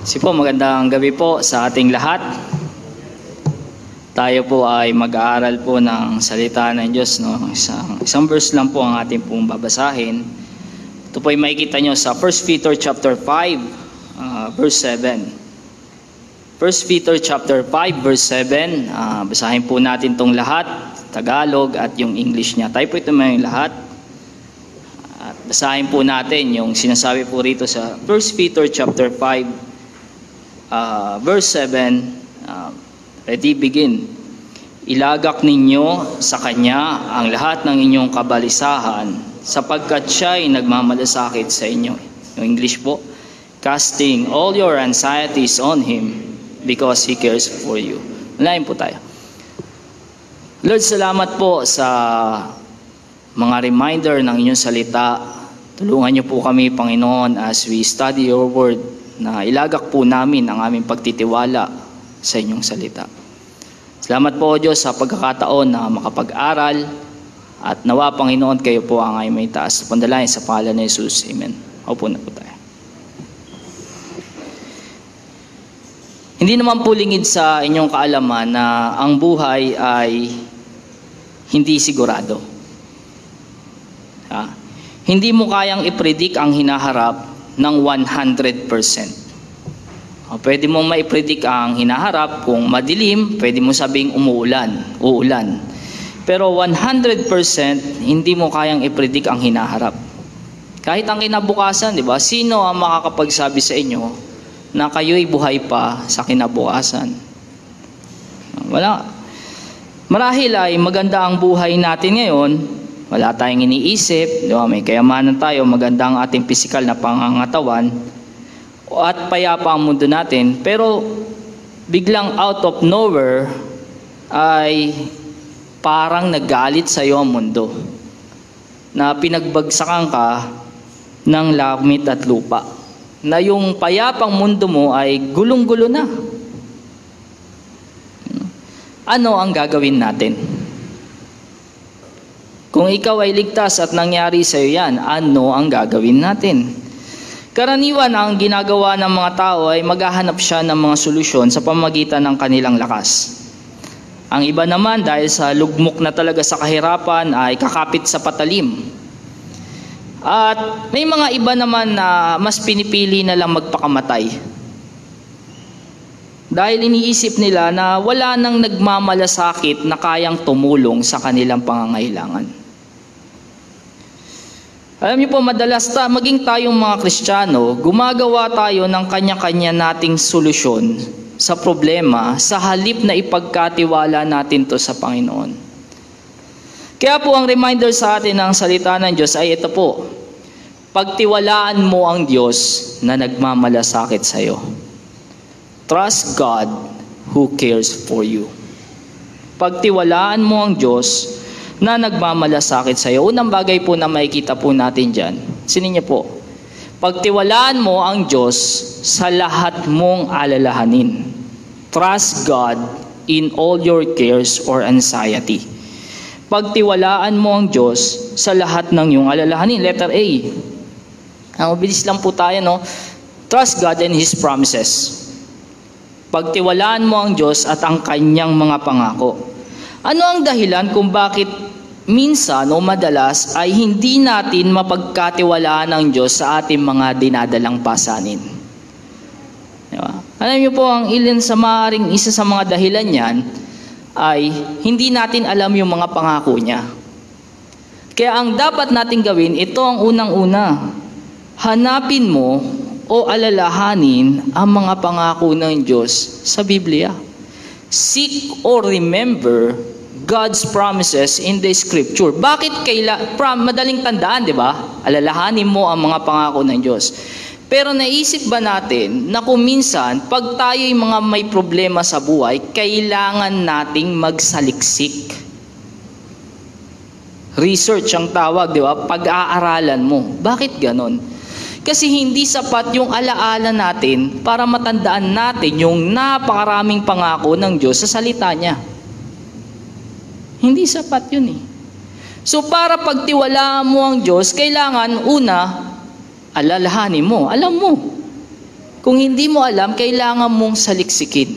Magandang gabi po sa ating lahat. Tayo po ay mag-aaral po ng salita ng Diyos. Isang verse lang po ang ating pong babasahin. Ito po ay makikita nyo sa 1 Peter chapter 5, verse 7. 1 Peter chapter 5, verse 7. Basahin po natin itong lahat, Tagalog at yung English niya. Tayo po ito may lahat. At basahin po natin yung sinasabi po rito sa 1 Peter chapter 5, verse 7, ready, begin. Ilagak ninyo sa Kanya ang lahat ng inyong kabalisahan sapagkat Siya ay nagmamalasakit sa inyo. Yung English po, casting all your anxieties on Him because He cares for you. Unahin po tayo. Lord, salamat po sa mga reminder ng inyong salita. Tulungan niyo po kami, Panginoon, as we study your word, na ilagak po namin ang aming pagtitiwala sa inyong salita. Salamat po, Diyos, sa pagkakataon na makapag-aral at nawa, Panginoon, kayo po ang ay may taas. Pandalangin sa pangalan ni Jesus. Amen. Upo na po tayo. Hindi naman po lingid sa inyong kaalaman na ang buhay ay hindi sigurado. Hindi mo kayang i-predict ang hinaharap ng 100%. Pwede mong ma-predict ang hinaharap kung madilim, pwede mo sabing uulan. Pero 100% hindi mo kayang i-predict ang hinaharap. Kahit ang kinabukasan, di ba? Sino ang makakapagsabi sa inyo na kayo'y buhay pa sa kinabukasan? Wala. Marahil ay maganda ang buhay natin ngayon. Wala tayong iniisip, di ba? May kayamanan tayo, maganda ang ating pisikal na pangangatawan, at payapa ang mundo natin. Pero biglang out of nowhere ay parang nagalit sa iyo ang mundo, na pinagbagsakan ka ng langit at lupa, na yung payapang mundo mo ay gulong-gulo na. Ano ang gagawin natin? Kung ikaw ay ligtas at nangyari sa iyo yan, ano ang gagawin natin? Karaniwan ang ginagawa ng mga tao ay maghahanap siya ng mga solusyon sa pamamagitan ng kanilang lakas. Ang iba naman, dahil sa lugmok na talaga sa kahirapan, ay kakapit sa patalim. At may mga iba naman na mas pinipili na lang magpakamatay. Dahil iniisip nila na wala nang nagmamalasakit na kayang tumulong sa kanilang pangangailangan. Alam niyo po, madalas maging tayong mga Kristiyano, gumagawa tayo ng kanya-kanya nating solusyon sa problema sa halip na ipagkatiwala natin to sa Panginoon. Kaya po ang reminder sa atin ng salita ng Diyos ay ito po: pagtiwalaan mo ang Diyos na nagmamalasakit sa iyo. Trust God who cares for you. Pagtiwalaan mo ang Diyos na nagmamalasakit sa iyo. Unang bagay po na makikita po natin dyan, sinin niyo po, pagtiwalaan mo ang Diyos sa lahat mong alalahanin. Trust God in all your cares or anxiety. Pagtiwalaan mo ang Diyos sa lahat ng iyong alalahanin. Letter A. Mabilis lang po tayo, no? Trust God and His promises. Pagtiwalaan mo ang Diyos at ang kanyang mga pangako. Ano ang dahilan kung bakit minsan o madalas ay hindi natin mapagkatiwalaan ng Diyos sa ating mga dinadalang pasanin? Diba? Alam niyo po, ang ilan sa maaaring isa sa mga dahilan niyan ay hindi natin alam yung mga pangako niya. Kaya ang dapat natin gawin, ito ang unang-una. Hanapin mo o alalahanin ang mga pangako ng Diyos sa Biblia. Seek or remember God's promises in the Scripture. Bakit madaling tandaan, di ba? Alalahanin mo ang mga pangako ng Diyos. Pero naisip ba natin na kung minsan, pag tayo'y mga may problema sa buhay, kailangan nating magsaliksik? Research ang tawag, di ba? Pag-aaralan mo. Bakit ganon? Kasi hindi sapat yung alaala natin para matandaan natin yung napakaraming pangako ng Diyos sa salita niya. Hindi sapat yun eh. So para pagtiwalaan mo ang Diyos, kailangan una, alalahanin mo, alam mo Kung hindi mo alam, kailangan mong saliksikin.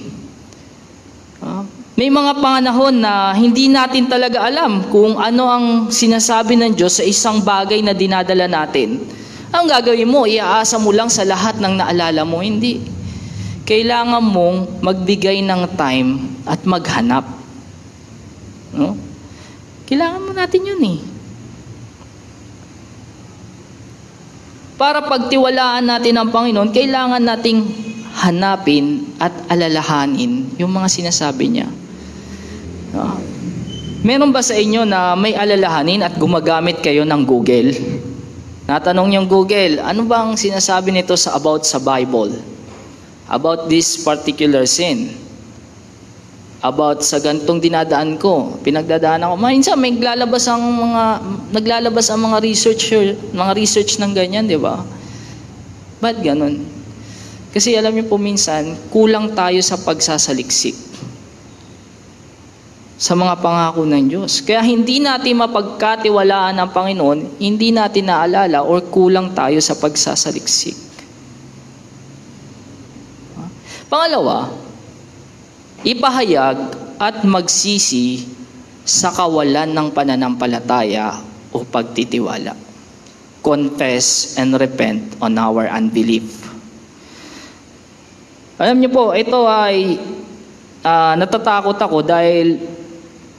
May mga panahon na hindi natin talaga alam kung ano ang sinasabi ng Diyos sa isang bagay na dinadala natin. Ang gagawin mo, iaasa mo lang sa lahat ng naalala mo. Hindi. Kailangan mong magbigay ng time at maghanap. No? Kailangan mo natin yun eh. Para pagtiwalaan natin ang Panginoon, kailangan nating hanapin at alalahanin yung mga sinasabi niya. Meron ba sa inyo na may alalahanin at gumagamit kayo ng Google? Natanong yung Google, ano bang sinasabi nito about sa Bible? About this particular sin? About sa gantong dinadaan ko, pinagdadaanan ko. Minsan may naglalabas ang mga research ng ganyan, di ba? Ba't ganun? Kasi alam niyo po minsan, kulang tayo sa pagsasaliksik sa mga pangako ng Diyos. Kaya hindi natin mapagkatiwalaan ang Panginoon, hindi natin naalala or kulang tayo sa pagsasaliksik. Pangalawa, ipahayag at magsisi sa kawalan ng pananampalataya o pagtitiwala. Confess and repent on our unbelief. Alam niyo po, ito ay natatakot ako dahil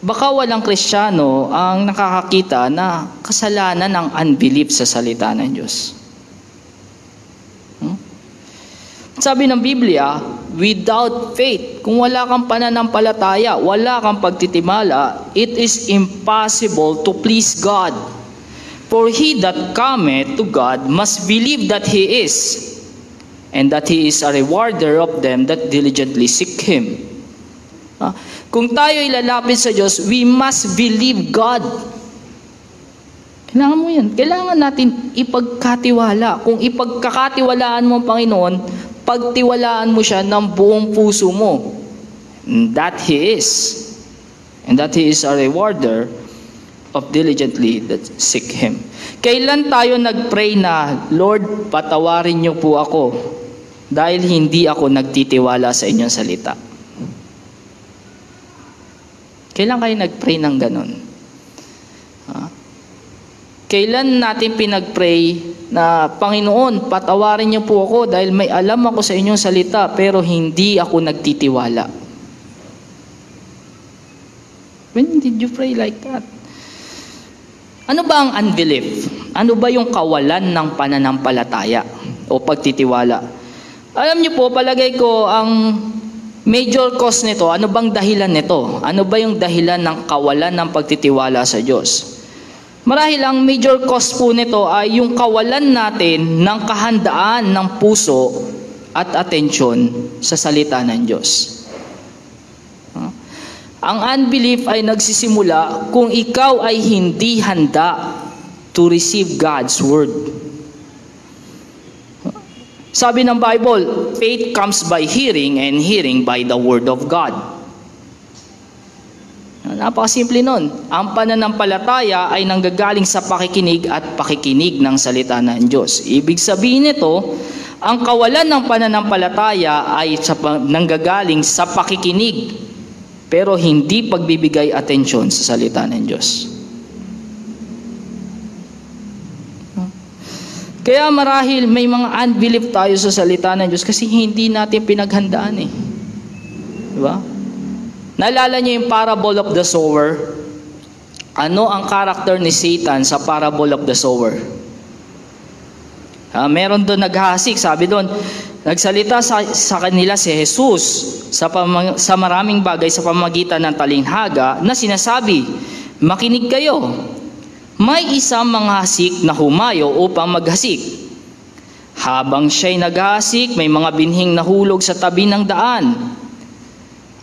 baka walang Kristiyano ang nakakakita na kasalanan ng unbelief sa salita ng Diyos. Sabi ng Biblia, without faith, kung wala kang pananampalataya, wala kang pagtitimala, it is impossible to please God. For he that cometh to God must believe that He is, and that He is a rewarder of them that diligently seek Him. Kung tayo ilalapit sa Diyos, we must believe God. Kailangan mo yan. Kailangan natin ipagkatiwala. Kung ipagkakatiwalaan mo ang Panginoon, pagtiwalaan mo siya ng buong puso mo. And that He is. And that He is a rewarder of diligently that seek Him. Kailan tayo nag-pray na, Lord, patawarin niyo po ako dahil hindi ako nagtitiwala sa inyong salita? Kailan kayo nag-pray ng ganun? Kailan natin pinag-pray na, Panginoon, patawarin niyo po ako dahil may alam ako sa inyong salita pero hindi ako nagtitiwala? When did you pray like that? Ano ba ang unbelief? Ano ba yung kawalan ng pananampalataya o pagtitiwala? Alam niyo po, palagay ko, ang major cause nito, ano bang dahilan nito? Ano ba yung dahilan ng kawalan ng pagtitiwala sa Diyos? Marahil ang major cause po nito ay yung kawalan natin ng kahandaan ng puso at atensyon sa salita ng Diyos. Ang unbelief ay nagsisimula kung ikaw ay hindi handa to receive God's Word. Sabi ng Bible, faith comes by hearing and hearing by the Word of God. Napakasimple nun. Ang pananampalataya ay nanggagaling sa pakikinig at pakikinig ng salita ng Diyos. Ibig sabihin nito, ang kawalan ng pananampalataya ay nanggagaling sa pakikinig, pero hindi pagbibigay atensyon sa salita ng Diyos. Kaya marahil may mga unbelief tayo sa salita ng Diyos kasi hindi natin pinaghandaan eh. Diba? Naalala niyo yung parable of the sower? Ano ang karakter ni Satan sa parable of the sower? Meron doon naghahasik, sabi doon, nagsalita sa kanila si Jesus sa maraming bagay sa pamamagitan ng talinghaga na sinasabi, makinig kayo. May isang manghasik na humayo upang maghasik. Habang siya'y naghahasik, may mga binhing nahulog sa tabi ng daan.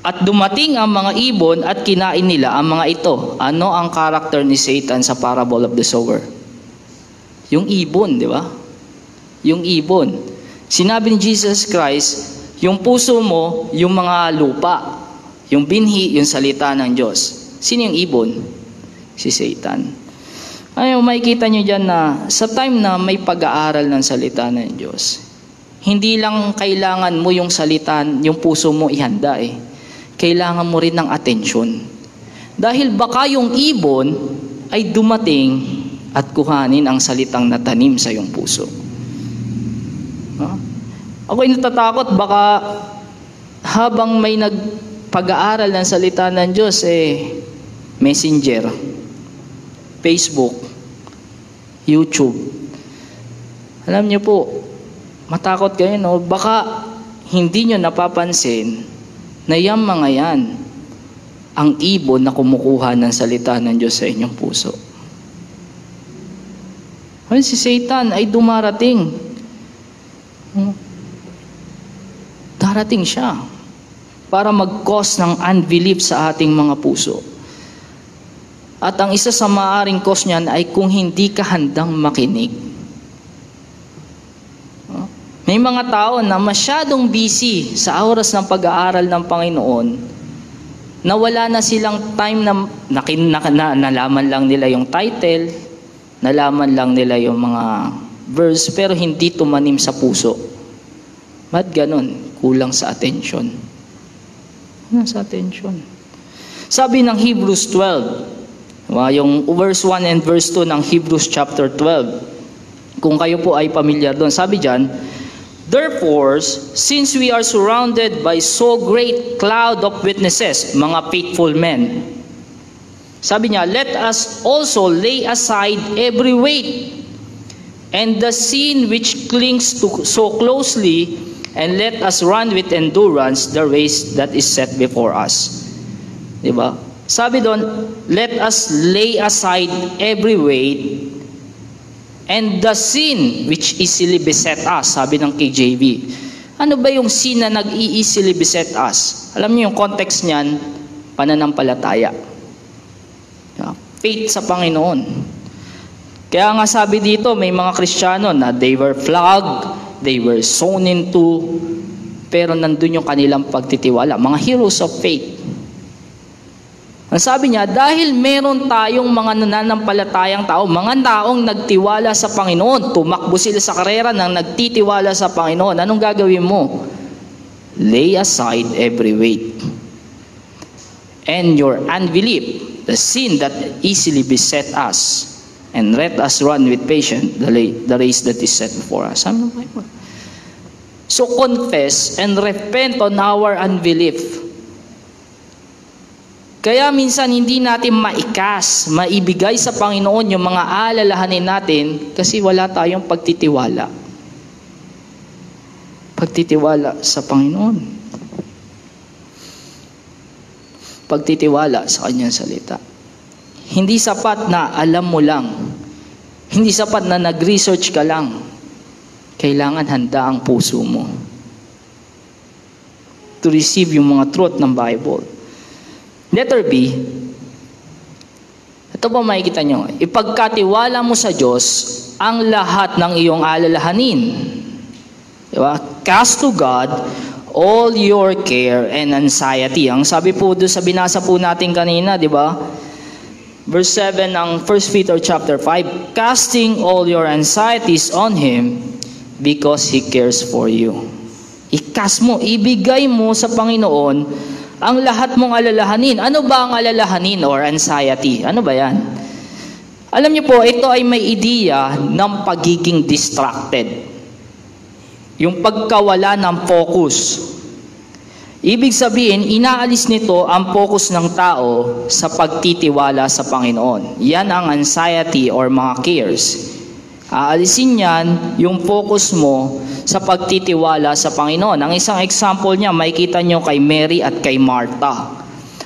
At dumating ang mga ibon at kinain nila ang mga ito. Ano ang karakter ni Satan sa parable of the sower? Yung ibon, di ba? Yung ibon. Sinabi ni Jesus Christ, yung puso mo, yung mga lupa. Yung binhi, yung salita ng Diyos. Sino yung ibon? Si Satan. Ay, makikita nyo dyan na sa time na may pag-aaral ng salita ng Diyos, Hindi lang kailangan mo yung salita, yung puso mo ihanda eh. Kailangan mo rin ng atensyon. Dahil baka yung ibon ay dumating at kuhanin ang salitang natanim sa iyong puso. Ako'y natatakot baka habang may nagpag-aaral ng salita ng Diyos, Messenger, Facebook, YouTube. Alam niyo po, matakot kayo, no? Baka hindi nyo napapansin na yung mga yan ang ibon na kumukuha ng salita ng Diyos sa inyong puso. Well, si Satan ay dumarating. Darating siya para mag-cause ng unbelief sa ating mga puso. At ang isa sa maaaring cause niyan ay kung hindi ka handang makinig. May mga tao na masyadong busy sa oras ng pag-aaral ng Panginoon na wala na silang time na nalaman lang nila yung title, nalaman lang nila yung mga verse, pero hindi tumanim sa puso. Ba't ganun? Kulang sa atensyon. Sa atensyon. Sabi ng Hebrews 12, yung verse 1 and verse 2 ng Hebrews chapter 12, kung kayo po ay pamilyar doon, sabi dyan, therefore, since we are surrounded by so great cloud of witnesses, mga faithful men, sabi niya, let us also lay aside every weight and the sin which clings to so closely, and let us run with endurance the race that is set before us. Diba? Sabi doon, let us lay aside every weight and the sin which easily beset us. Sabi ng KJV. Ano ba yung sin na nag-i-easily beset us? Alam niyo yung context niyan, pananampalataya. Faith sa Panginoon. Kaya nga sabi dito, may mga Kristiyano na they were flogged, they were sown into, pero nandun yung kanilang pagtitiwala. Mga heroes of faith. Ang sabi niya, dahil meron tayong mga nananampalatayang tao, mga taong nagtiwala sa Panginoon, tumakbo sila sa karera ng nagtitiwala sa Panginoon, anong gagawin mo? Lay aside every weight and your unbelief, the sin that easily beset us, and let us run with patience the race that is set before us. So confess and repent on our unbelief. Kaya minsan hindi natin maibigay sa Panginoon yung mga alalahanin natin kasi wala tayong pagtitiwala. Pagtitiwala sa Panginoon. Pagtitiwala sa Kanyang salita. Hindi sapat na alam mo lang. Hindi sapat na nag-research ka lang. Kailangan handa ang puso mo to receive yung mga truth ng Bible. Letter B, ito po makikita nyo, ipagkatiwala mo sa Diyos ang lahat ng iyong alalahanin. Diba? Cast to God all your care and anxiety. Ang sabi po doon sa binasa po natin kanina, di ba? Verse 7 ng 1 Peter chapter 5, casting all your anxieties on Him because He cares for you. I-cast mo, ibigay mo sa Panginoon ang lahat mong alalahanin. Ano ba ang alalahanin or anxiety? Ano ba yan? Alam niyo po, ito ay may ideya ng pagiging distracted. Yung pagkawala ng focus. Ibig sabihin, inaalis nito ang focus ng tao sa pagtitiwala sa Panginoon. Yan ang anxiety or mga cares. Aalisin yan yung focus mo sa pagtitiwala sa Panginoon. Ang isang example niya, makikita nyo kay Mary at kay Martha.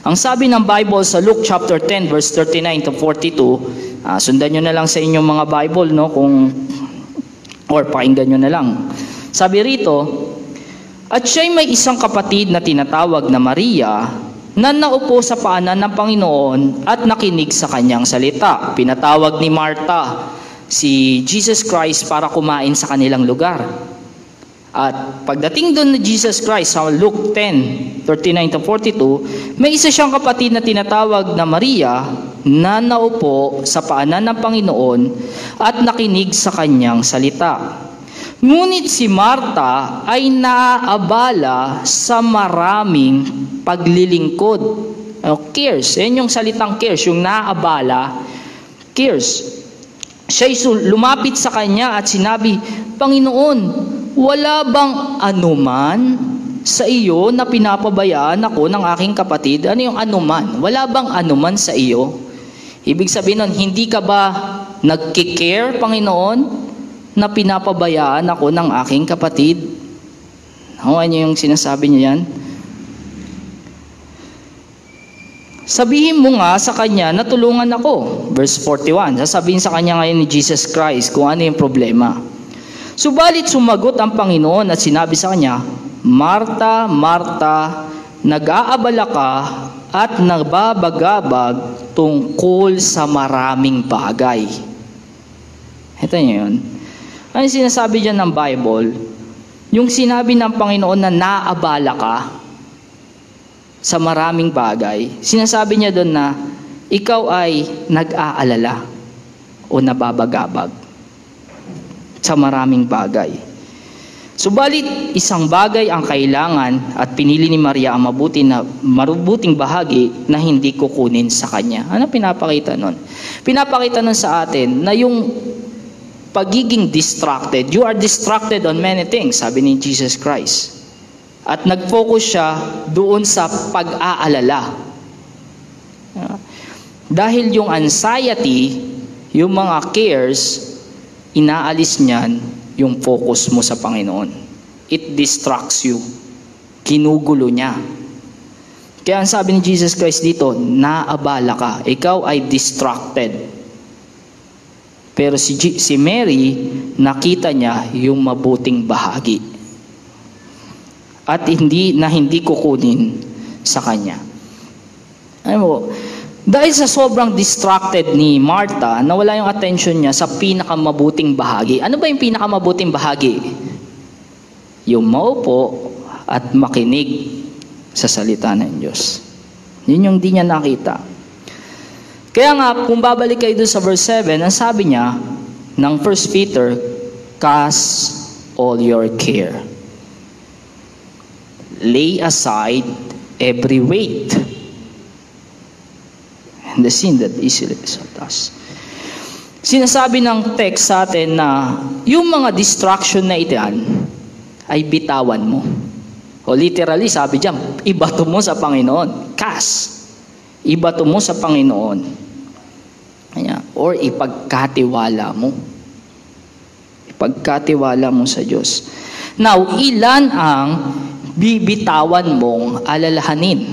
Ang sabi ng Bible sa Luke chapter 10 verse 39 to 42, sundan nyo na lang sa inyong mga Bible, no, or pakinggan nyo na lang. Sabi rito, at siya'y may isang kapatid na tinatawag na Maria na naupo sa paanan ng Panginoon at nakinig sa kanyang salita. Pinatawag ni Martha si Jesus Christ para kumain sa kanilang lugar. At pagdating doon na Jesus Christ sa Luke 10, 39 to 42, may isa siyang kapatid na tinatawag na Maria na naupo sa paanan ng Panginoon at nakinig sa kanyang salita. Ngunit si Marta ay naaabala sa maraming paglilingkod. Cares. Yan yung salitang cares, yung naaabala. Cares. Siya'y lumapit sa kanya at sinabi, Panginoon, wala bang anuman sa iyo na pinapabayaan ako ng aking kapatid? Ano yung anuman? Wala bang anuman sa iyo? Ibig sabihin nun, hindi ka ba nagkikare, Panginoon, na pinapabayaan ako ng aking kapatid? Ano yung sinasabi niya yan? Sabihin mo nga sa kanya na tulungan ako. Verse 41, sasabihin sa kanya ngayon ni Jesus Christ kung ano yung problema. Subalit sumagot ang Panginoon at sinabi sa kanya, Marta, Marta, nag-aabala ka at nababagabag tungkol sa maraming bagay. Ito niyo yun. Ano yung sinasabi dyan ng Bible? Yung sinabi ng Panginoon na naabala ka sa maraming bagay, sinasabi niya doon na ikaw ay nag-aalala o nababagabag sa maraming bagay. Subalit, isang bagay ang kailangan at pinili ni Maria ang mabuting bahagi na hindi kukunin sa kanya. Ano pinapakita nun? Pinapakita nun sa atin na yung pagiging distracted, you are distracted on many things, sabi ni Jesus Christ. At nag-focus siya doon sa pag-aalala. Dahil yung anxiety, yung mga cares, inaalis niyan yung focus mo sa Panginoon. It distracts you. Kinugulo niya. Kaya ang sabi ni Jesus Christ dito, naabala ka. Ikaw ay distracted. Pero si Mary, nakita niya yung mabuting bahagi. At hindi kukunin sa kanya. Ano mo, dahil sa sobrang distracted ni Martha, nawala yung attention niya sa pinakamabuting bahagi. Ano ba yung pinakamabuting bahagi? Yung maupo at makinig sa salita ng Diyos. Yun yung di niya nakita. Kaya nga, kung babalik kayo doon sa verse 7, ang sabi niya ng 1 Peter, cast all your care. Lay aside every weight and the sin that easily beset us. Sinasabi ng text sa atin na yung mga distraction na iyan ay bitawan mo. O literally, sabi diyan, ibato mo sa Panginoon. Cast. Ibato mo sa Panginoon. Or ipagkatiwala mo. Ipagkatiwala mo sa Diyos. Now, ilan ang bibitawan mong alalahanin?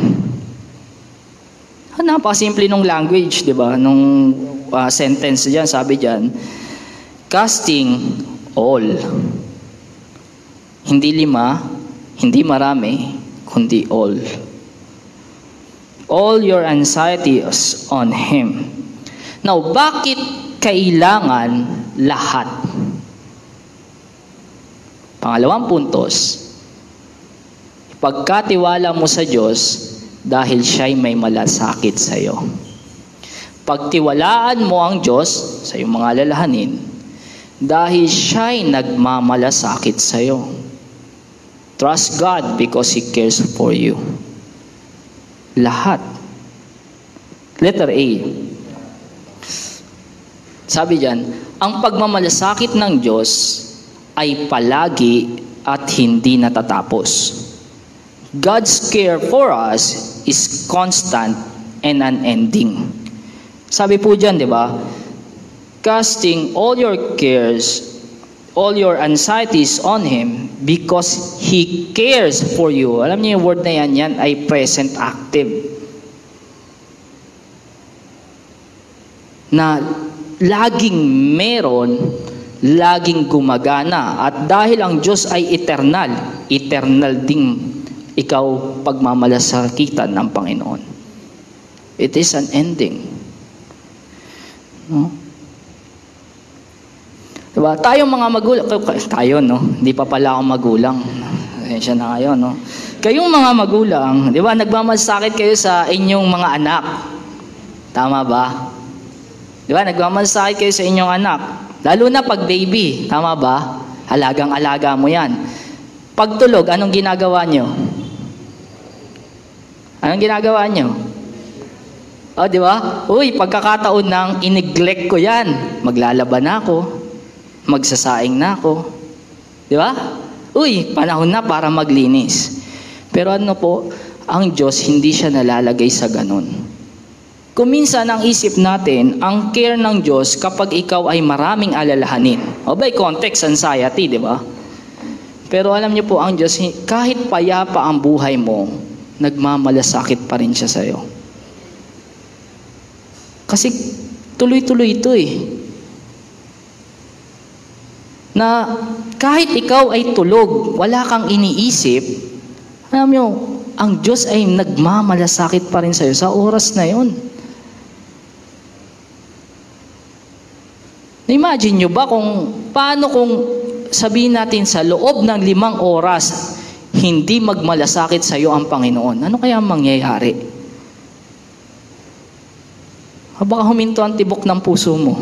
Napakasimple nung language, di ba? Nung sentence diyan, sabi diyan, casting all. Hindi 5, hindi marami, kundi all. All your anxiety is on Him. Now, bakit kailangan lahat? Pangalawang puntos, ipagkatiwala mo sa Diyos dahil Siya'y may malasakit sa iyo. Pagtiwalaan mo ang Diyos sa iyong mga alalahanin dahil Siya'y nagmamalasakit sa iyo. Trust God because He cares for you. Lahat. Letter A. Sabi diyan, ang pagmamalasakit ng Diyos ay palagi at hindi natatapos. God's care for us is constant and unending. Sabi po diyan, di ba? Casting all your cares, all your anxieties on Him because He cares for you. Alam niyo yung word na yan ay present active. Na laging meron, laging gumagana. At dahil ang Diyos ay eternal, eternal ding ikaw pagmamalasakitan ng Panginoon. It is an ending. No? Diba? Tayong mga magulang, tayo, no? Hindi pa pala ako magulang. Siya na ngayon, no? Kayong mga magulang, di ba, nagmamalasakit kayo sa inyong mga anak. Tama ba? Di ba, nagmamalasakit kayo sa inyong anak. Lalo na pag baby, tama ba? Alagang-alaga mo yan. Pagtulog, anong ginagawa nyo? Anong ginagawa nyo? O, di ba? Uy, pagkakataon nang ineglect ko yan, maglalaba na ako, magsasaing na ako. Di ba? Uy, panahon na para maglinis. Pero ano po, ang Diyos hindi siya nalalagay sa ganun. Kung minsan ang isip natin, ang care ng Diyos kapag ikaw ay maraming alalahanin. O by context, anxiety, di ba? Pero alam niyo po, ang Diyos, kahit payapa ang buhay mo, nagmamalasakit pa rin siya sa'yo. Kasi tuloy-tuloy ito na kahit ikaw ay tulog, wala kang iniisip, alam niyo, ang Diyos ay nagmamalasakit pa rin sa'yo sa oras na yon. Na-imagine nyo ba paano kung sabihin natin sa loob ng 5 oras, hindi magmalasakit sa iyo ang Panginoon? Ano kaya ang mangyayari? Baka huminto ang tibok ng puso mo.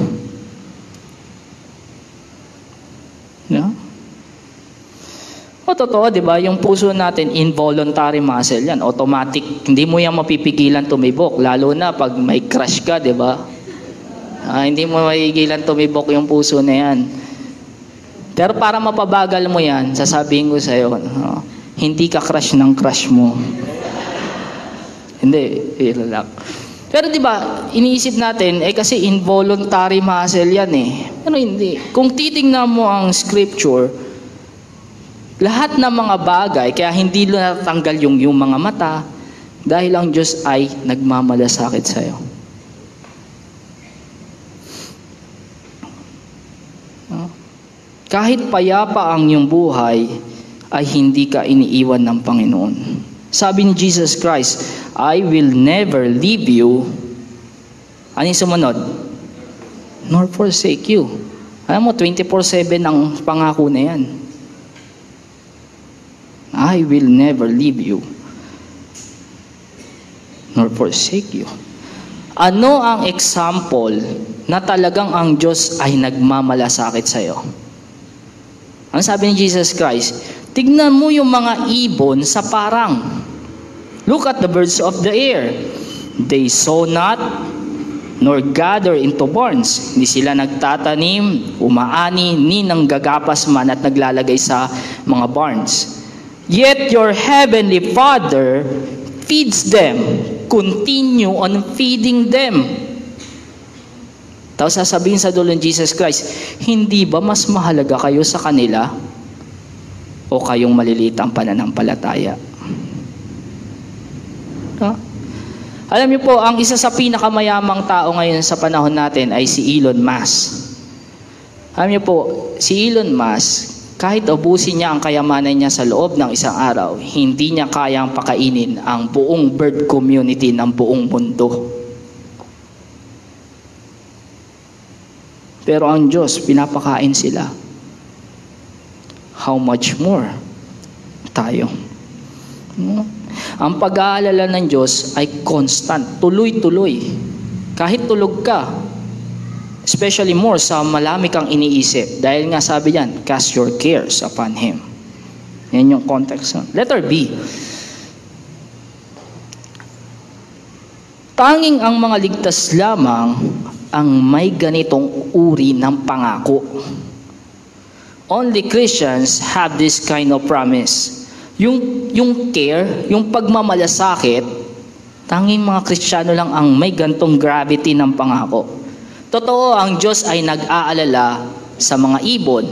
Yeah? O totoo, di ba? Yung puso natin, involuntary muscle yan. Automatic. Hindi mo yan mapipigilan tumibok. Lalo na pag may crush ka, di ba? Hindi mo mapipigilan tumibok yung puso na yan. Pero para mapabagal mo yan, sasabihin ko sa'yo, hindi ka crush ng crush mo. Hindi, ilalak. Pero di ba, iniisip natin, kasi involuntary muscle yan Pero hindi. Kung titingnan mo ang scripture, lahat ng mga bagay, kaya hindi natanggal yung mga mata, dahil ang Diyos ay nagmamalasakit sa'yo. Kahit payapa ang iyong buhay, ay hindi ka iniiwan ng Panginoon. Sabi ni Jesus Christ, I will never leave you. Ano yung sumunod? Nor forsake you. Alam mo, 24/7 ang pangako na yan. I will never leave you, nor forsake you. Ano ang example na talagang ang Diyos ay nagmamalasakit sa iyo? Ang sabi ni Jesus Christ, tignan mo yung mga ibon sa parang. Look at the birds of the air. They sow not, nor gather into barns. Hindi sila nagtatanim, umaani, ni nanggagapas man at naglalagay sa mga barns. Yet your heavenly Father feeds them. Continue on feeding them. Tapos sasabihin sa dulo ng Jesus Christ, hindi ba mas mahalaga kayo sa kanila o kayong maliliit ang pananampalataya? Alam niyo po, ang isa sa pinakamayamang tao ngayon sa panahon natin ay si Elon Musk. Alam niyo po, si Elon Musk, kahit ubusin niya ang kayamanan niya sa loob ng isang araw, hindi niya kayang pakainin ang buong bird community ng buong mundo. Pero ang Diyos, pinapakain sila. How much more tayo? Ang pag-aalala ng Diyos ay constant, tuloy-tuloy. Kahit tulog ka, especially more sa malami kang iniisip. Dahil nga sabi diyan, cast your cares upon Him. Yan yung context. Letter B. Tanging ang mga ligtas lamang ang may ganitong uri ng pangako. Only Christians have this kind of promise. Yung care, yung pagmamalasakit, tanging mga Kristiyano lang ang may gantong gravity ng pangako. Totoo, ang Diyos ay nag-aalala sa mga ibon,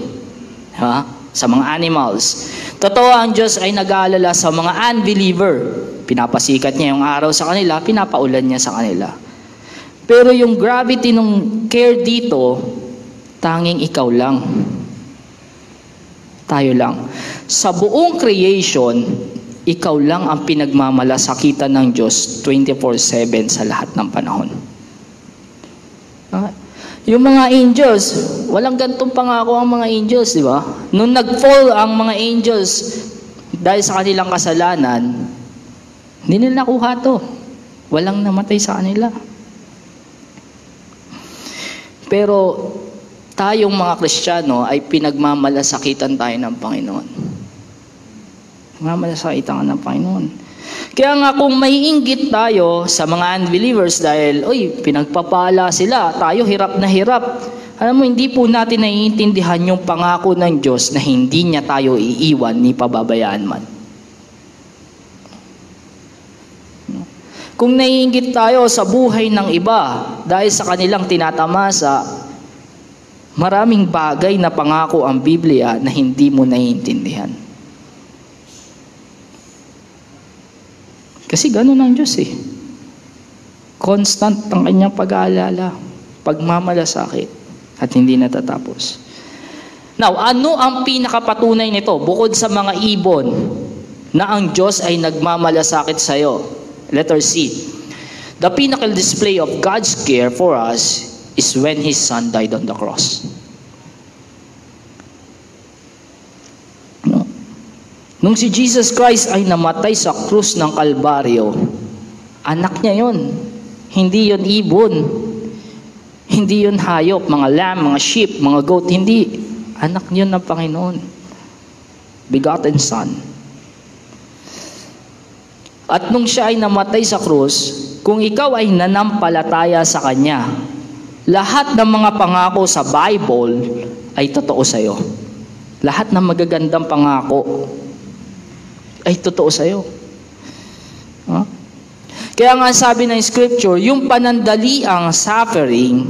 sa mga animals. Totoo, ang Diyos ay nag-aalala sa mga unbeliever. Pinapasikat niya yung araw sa kanila, pinapaulan niya sa kanila. Pero yung gravity ng care dito, tanging ikaw lang. Tayo lang. Sa buong creation, ikaw lang ang pinagmamalasakitan ng Diyos 24/7 sa lahat ng panahon. Yung mga angels, walang gantong pangako ang mga angels, di ba? Nung nag-fall ang mga angels dahil sa kanilang kasalanan, hindi nila nakuha to. Walang namatay sa kanila. Pero tayong mga Kristiyano ay pinagmamalasakitan tayo ng Panginoon. Pinagmamalasakitan ng Panginoon. Kaya nga kung may inggit tayo sa mga unbelievers dahil, pinagpapala sila, tayo hirap na hirap. Alam mo, hindi po natin naiintindihan yung pangako ng Diyos na hindi niya tayo iiwan ni pababayaan man. Kung naiinggit tayo sa buhay ng iba dahil sa kanilang tinatamasa, maraming bagay na pangako ang Biblia na hindi mo naiintindihan. Kasi ganun ang Diyos eh. Constant ang kanyang pag-aalala, pagmamalasakit, at hindi natatapos. Now, ano ang pinakapatunay nito? Bukod sa mga ibon na ang Diyos ay nagmamalasakit sa iyo. Letter C. The pinnacle display of God's care for us is when His Son died on the cross. Nung si Jesus Christ ay namatay sa krus ng Kalbaryo, anak niya yon. Hindi yon ibon. Hindi yon hayop, mga lamb, mga sheep, mga goat. Hindi. Anak niyon ng Panginoon. Begotten Son. At nung siya ay namatay sa krus, kung ikaw ay nanampalataya sa Kanya, lahat ng mga pangako sa Bible ay totoo sa iyo. Lahat ng magagandang pangako ay totoo sa iyo. Huh? Kaya nga sabi ng Scripture, yung panandaliang suffering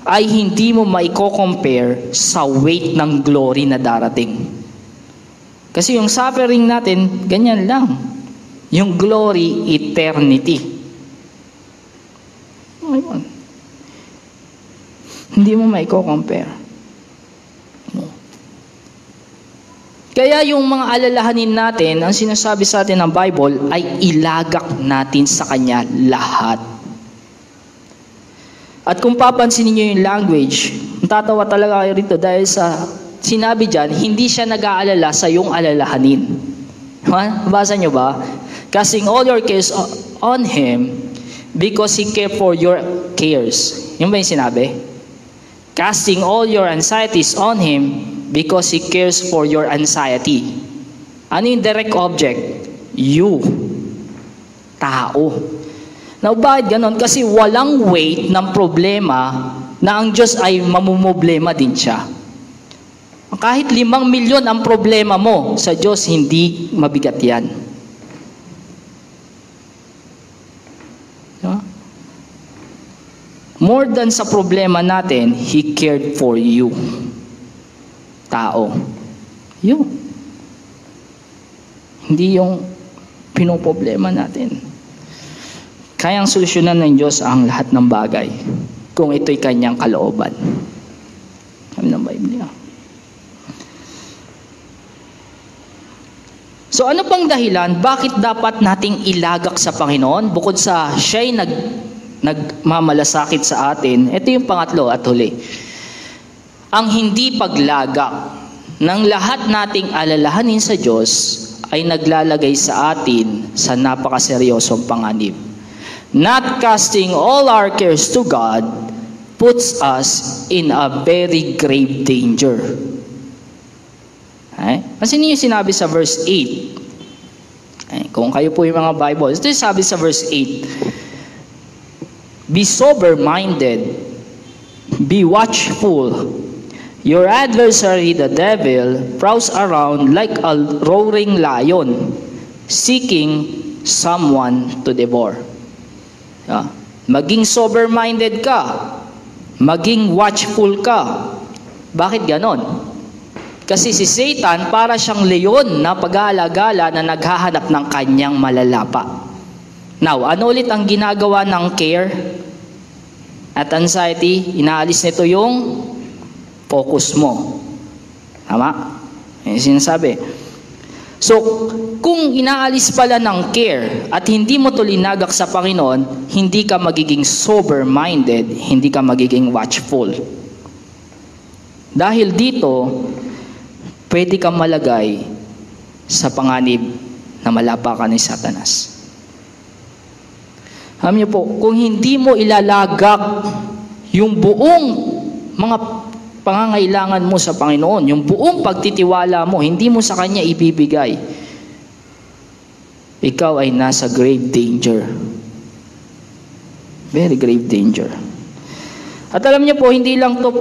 ay hindi mo maiko-compare sa weight ng glory na darating. Kasi yung suffering natin, ganyan lang. Yung glory, eternity. Ayun. Hindi mo maiko-compare. Kaya yung mga alalahanin natin, ang sinasabi sa atin ng Bible, ay ilagak natin sa Kanya lahat. At kung papansin niyo yung language, tatawa talaga kayo rito dahil sa sinabi dyan, hindi siya nag-aalala sa yung alalahanin. Basa niyo ba? Casting all your cares on Him because He cared for your cares. Yun ba yung sinabi? Casting all your anxieties on Him because He cares for your anxiety. Ano yung direct object? You. Tao. Now, bakit ganon? Kasi walang weight ng problema na ang Diyos ay mamumblema din siya. Kahit 5 milyon ang problema mo, sa Diyos hindi mabigat yan. Diba? More than sa problema natin, He cared for you. Tao. Yun. Hindi yung pinoproblema natin. Kayang solusyonan ng Diyos ang lahat ng bagay kung ito'y Kanyang kalooban. Sabi ng Biblia. So ano pang dahilan bakit dapat nating ilagak sa Panginoon bukod sa siya'y nagmamalasakit sa atin? Ito yung pangatlo at huli. Ang hindi paglagak ng lahat nating alalahanin sa Diyos ay naglalagay sa atin sa napakaseryosong panganib. Not casting all our cares to God puts us in a very grave danger. Kasi niyo sinabi sa verse 8. Kung kayo po yung mga Bible, ito yung sabi sa verse 8. Be sober-minded, be watchful. Your adversary, the devil, prowls around like a roaring lion, seeking someone to devour. Maging sober-minded ka, maging watchful ka. Bakit ganon? Kasi si Satan para siyang leon na pag-aalagala na naghahanap ng kanyang malalapa. Now, ano ulit ang ginagawa ng care at anxiety? Inaalis nito yung focus mo. Tama? Yung sinasabi. So, kung inaalis pala ng care at hindi mo to linagak sa Panginoon, hindi ka magiging sober-minded, hindi ka magiging watchful. Dahil dito, pwede kang malagay sa panganib na malapakan ni Satanas. Alam niyo po, kung hindi mo ilalagak yung buong mga pangangailangan mo sa Panginoon, yung buong pagtitiwala mo, hindi mo sa Kanya ibibigay, ikaw ay nasa grave danger. Very grave danger. At alam niyo po, hindi lang to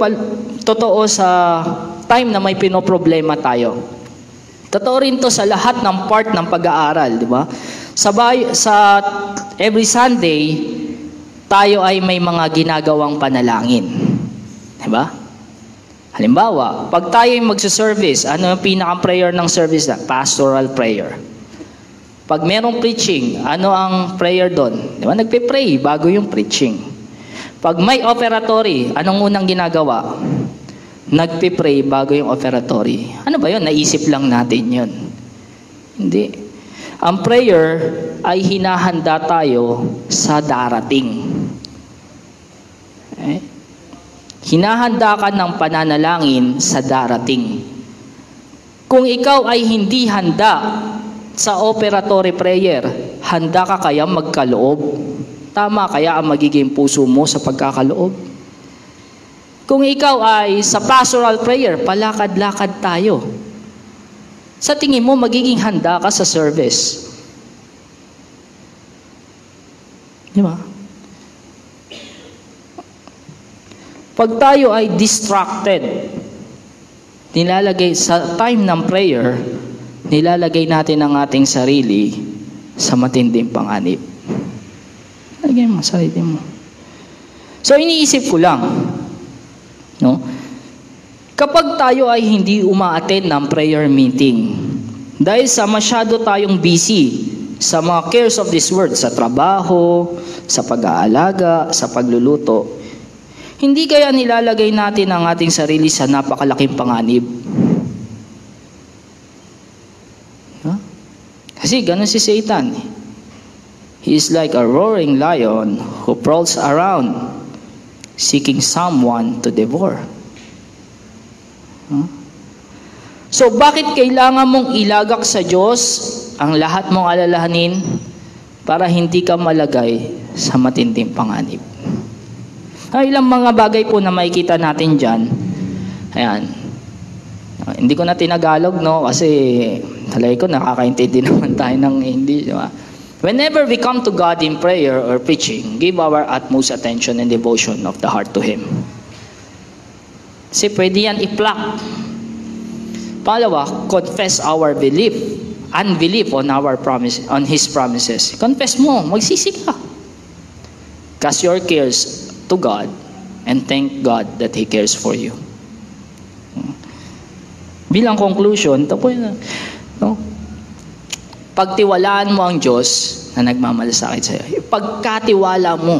totoo sa time na may pinoproblema tayo. Totoo rin to sa lahat ng part ng pag-aaral, di ba? Sa every Sunday, tayo ay may mga ginagawang panalangin. Di ba? Halimbawa, pag tayo ay magsa-service, ano yung pinaka-prayer ng service na? Pastoral prayer. Pag merong preaching, ano ang prayer doon? Di ba? Nagpe-pray bago yung preaching. Pag may operatory, anong unang ginagawa? Nagpe-pray bago yung operatory. Ano ba yun? Naisip lang natin yun. Hindi. Ang prayer ay hinahanda tayo sa darating. Hinahanda ka ng pananalangin sa darating. Kung ikaw ay hindi handa sa operatory prayer, handa ka kaya magkaloob? Tama kaya ang magiging puso mo sa pagkakaloob? Kung ikaw ay sa pastoral prayer, palakad-lakad tayo. Sa tingin mo, magiging handa ka sa service. Di ba? Pag tayo ay distracted, nilalagay sa time ng prayer, nilalagay natin ang ating sarili sa matinding panganib. Lagay mo, sarili mo. So, iniisip ko lang, no? Kapag tayo ay hindi uma-attend ng prayer meeting, dahil sa masyado tayong busy sa mga cares of this world, sa trabaho, sa pag-aalaga, sa pagluluto, hindi kaya nilalagay natin ang ating sarili sa napakalaking panganib? Huh? Kasi ganun si Satan. He is like a roaring lion who prowls around, seeking someone to devour. So, bakit kailangan mong ilagak sa Diyos ang lahat mong alalahanin para hindi ka malagay sa matinding panganib? Ilang mga bagay po na makikita natin dyan. Ayan. Hindi ko na tinagalog, no? Kasi talay ko, nakakaintindi naman tayo ng hindi. Diba? Whenever we come to God in prayer or preaching, give our utmost attention and devotion of the heart to Him. Kasi pwede yan i-pluck. Pangalawa, confess our unbelief on our promise, on His promises. Confess mo, magsisi ka. Cast your cares to God and thank God that He cares for you. Bilang conclusion, ito po yun, no? Pagtiwalaan mo ang Diyos na nagmamalasakit sa iyo. Ipagkatiwala mo.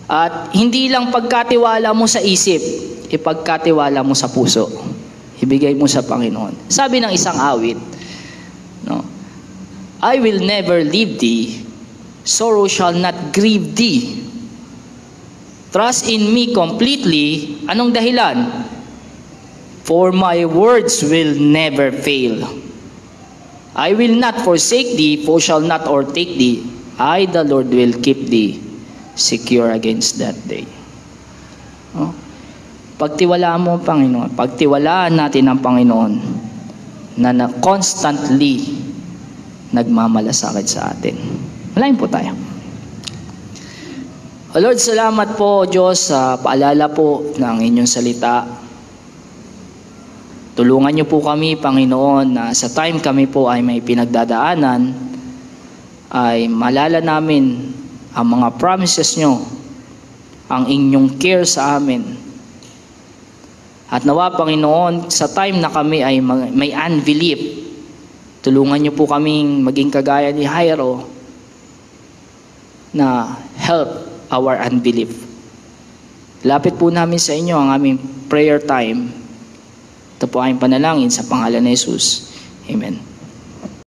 At hindi lang pagkatiwala mo sa isip, ipagkatiwala mo sa puso. Ibigay mo sa Panginoon. Sabi ng isang awit, no? I will never leave thee, sorrow shall not grieve thee. Trust in me completely. Anong dahilan? For my words will never fail. I will not forsake thee, foe shall not overtake thee. I, the Lord, will keep thee secure against that day. Oh. Pagtiwalaan mo ang Panginoon, pagtiwalaan natin ang Panginoon na constantly nagmamalasakit sa atin. Malayin po tayo. O Lord, salamat po, Diyos, sa paalala po ng inyong salita. Tulungan niyo po kami, Panginoon, na sa time kami po ay may pinagdadaanan, ay malala namin ang mga promises niyo, ang inyong care sa amin. At nawa, Panginoon, sa time na kami ay may unbelief, tulungan niyo po kaming maging kagaya ni Jairo na help our unbelief. Lapit po namin sa inyo ang aming prayer time. Ito po ay panalangin sa pangalan ni Jesus. Amen.